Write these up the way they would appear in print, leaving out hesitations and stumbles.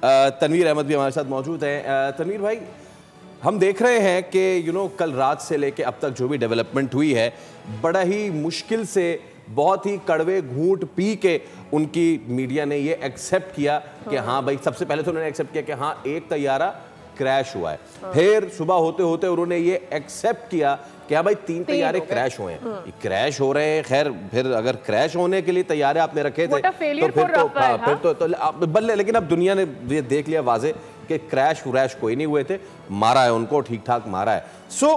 तनवीर अहमद भी हमारे साथ मौजूद हैं। तनवीर भाई, हम देख रहे हैं कि कल रात से लेके अब तक जो भी डेवलपमेंट हुई है, बड़ा ही मुश्किल से, बहुत ही कड़वे घूंट पी के उनकी मीडिया ने ये एक्सेप्ट किया कि हाँ भाई, सबसे पहले तो उन्होंने एक्सेप्ट किया कि हाँ एक तैयारा क्रैश हुआ है। फिर सुबह होते होते उन्होंने ये एक्सेप्ट किया कि हाँ भाई 3 तैयारे क्रैश हुए हैं। क्रैश हो रहे हैं, खैर फिर अगर क्रैश होने के लिए तैयारे आपने रखे थे तो फिर तो बल्ले, लेकिन अब दुनिया ने ये देख लिया वाजे कि क्रैश व्रैश कोई नहीं हुए थे, मारा है उनको, ठीक ठाक मारा है। सो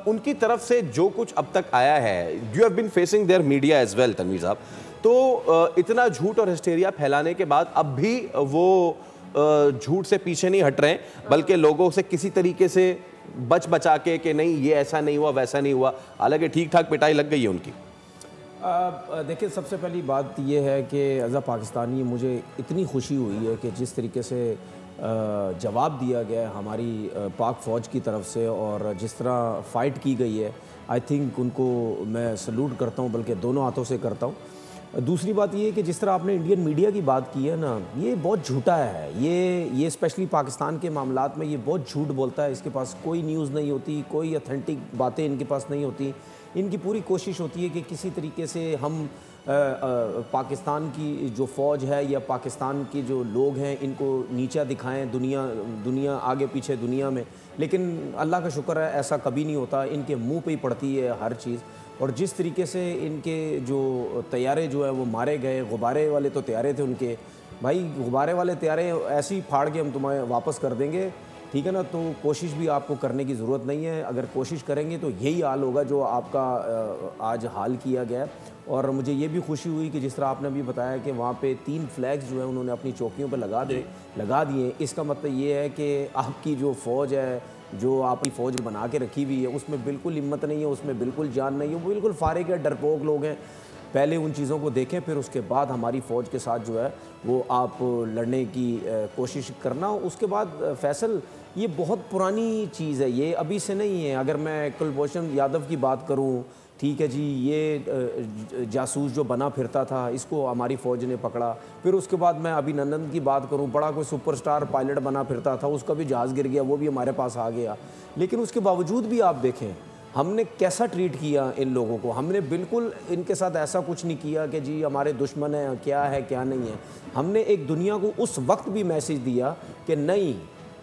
उनकी तरफ से जो कुछ अब तक आया है, you have been facing their media as well Tanveer साहब, तो इतना झूठ और हिस्टेरिया फैलाने के बाद अब भी वो झूठ से पीछे नहीं हट रहे हैं, बल्कि लोगों से किसी तरीके से बचा के कि नहीं ये ऐसा नहीं हुआ वैसा नहीं हुआ, हालांकि ठीक ठाक पिटाई लग गई है उनकी। देखिए, सबसे पहली बात ये है कि एज अ पाकिस्तानी मुझे इतनी खुशी हुई है कि जिस तरीके से जवाब दिया गया है हमारी पाक फ़ौज की तरफ से और जिस तरह फ़ाइट की गई है, आई थिंक उनको मैं सल्यूट करता हूँ, बल्कि दोनों हाथों से करता हूँ। दूसरी बात ये है कि जिस तरह आपने इंडियन मीडिया की बात की है ना, ये बहुत झूठा है। ये स्पेशली पाकिस्तान के मामलात में ये बहुत झूठ बोलता है। इसके पास कोई न्यूज़ नहीं होती, कोई ऑथेंटिक बातें इनके पास नहीं होती। इनकी पूरी कोशिश होती है कि किसी तरीके से हम पाकिस्तान की जो फ़ौज है या पाकिस्तान के जो लोग हैं इनको नीचा दिखाएं दुनिया आगे पीछे दुनिया में। लेकिन अल्लाह का शुक्र है ऐसा कभी नहीं होता, इनके मुंह पे ही पड़ती है हर चीज़। और जिस तरीके से इनके जो तैयारे जो है वो मारे गए, गुब्बारे वाले तो तैयारे थे उनके, भाई गुब्बारे वाले तैयारे ऐसे ही फाड़ के हम तुम्हें वापस कर देंगे, ठीक है ना। तो कोशिश भी आपको करने की ज़रूरत नहीं है। अगर कोशिश करेंगे तो यही हाल होगा जो आपका आज हाल किया गया है। और मुझे ये भी खुशी हुई कि जिस तरह आपने अभी बताया कि वहाँ पे 3 फ्लैग्स जो है उन्होंने अपनी चौकियों पे लगा दिए। इसका मतलब ये है कि आपकी जो फ़ौज है, जो आपकी फ़ौज बना के रखी हुई है, उसमें बिल्कुल हिम्मत नहीं है, उसमें बिल्कुल जान नहीं है, वो बिल्कुल फारिग है, डरपोक लोग हैं। पहले उन चीज़ों को देखें, फिर उसके बाद हमारी फ़ौज के साथ जो है वो आप लड़ने की कोशिश करना। उसके बाद फैसल, ये बहुत पुरानी चीज़ है, ये अभी से नहीं है। अगर मैं कुलभूषण यादव की बात करूं, ठीक है जी, ये जासूस जो बना फिरता था, इसको हमारी फ़ौज ने पकड़ा। फिर उसके बाद मैं अभिनंदन की बात करूं, बड़ा कोई सुपरस्टार पायलट बना फिरता था, उसका भी जहाज़ गिर गया, वो भी हमारे पास आ गया। लेकिन उसके बावजूद भी आप देखें हमने कैसा ट्रीट किया इन लोगों को। हमने बिल्कुल इनके साथ ऐसा कुछ नहीं किया कि जी हमारे दुश्मन है क्या नहीं है। हमने एक दुनिया को उस वक्त भी मैसेज दिया कि नहीं,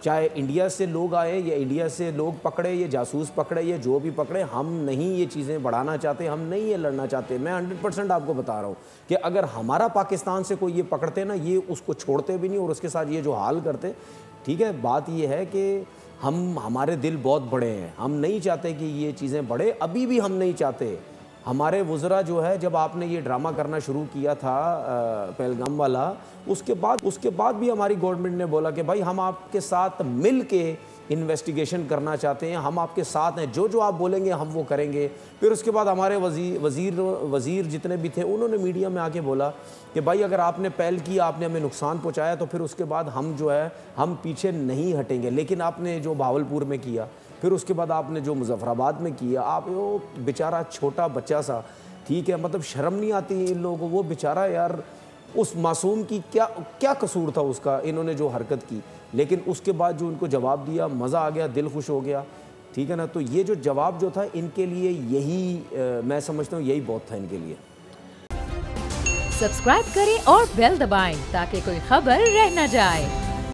चाहे इंडिया से लोग आए या इंडिया से लोग पकड़े या जासूस पकड़े या जो भी पकड़े, हम नहीं ये चीज़ें बढ़ाना चाहते, हम नहीं ये लड़ना चाहते। मैं 100% आपको बता रहा हूँ कि अगर हमारा पाकिस्तान से कोई ये पकड़ते ना, ये उसको छोड़ते भी नहीं और उसके साथ ये जो हाल करते, ठीक है। बात ये है कि हमारे दिल बहुत बड़े हैं, हम नहीं चाहते कि ये चीज़ें बढ़े, अभी भी हम नहीं चाहते। हमारे वज़रा जो है, जब आपने ये ड्रामा करना शुरू किया था पहलगाम वाला, उसके बाद भी हमारी गवर्नमेंट ने बोला कि भाई हम आपके साथ मिल के इन्वेस्टिगेशन करना चाहते हैं, हम आपके साथ हैं, जो आप बोलेंगे हम वो करेंगे। फिर उसके बाद हमारे वज़ीर जितने भी थे, उन्होंने मीडिया में आके बोला कि भाई अगर आपने पहल की, आपने हमें नुकसान पहुंचाया, तो फिर उसके बाद हम जो है हम पीछे नहीं हटेंगे। लेकिन आपने जो भावलपुर में किया, फिर उसके बाद आपने जो मुजफ्फराबाद में किया, आप वो बेचारा छोटा बच्चा सा, ठीक है, मतलब शर्म नहीं आती इन लोगों को। वो बेचारा यार, उस मासूम की क्या कसूर था उसका, इन्होंने जो हरकत की। लेकिन उसके बाद जो उनको जवाब दिया, मज़ा आ गया, दिल खुश हो गया, ठीक है ना। तो ये जो जवाब जो था इनके लिए, यही मैं समझता हूँ यही बहुत था इनके लिए। सब्सक्राइब करें और बेल दबाएं ताकि कोई खबर रह न जाए।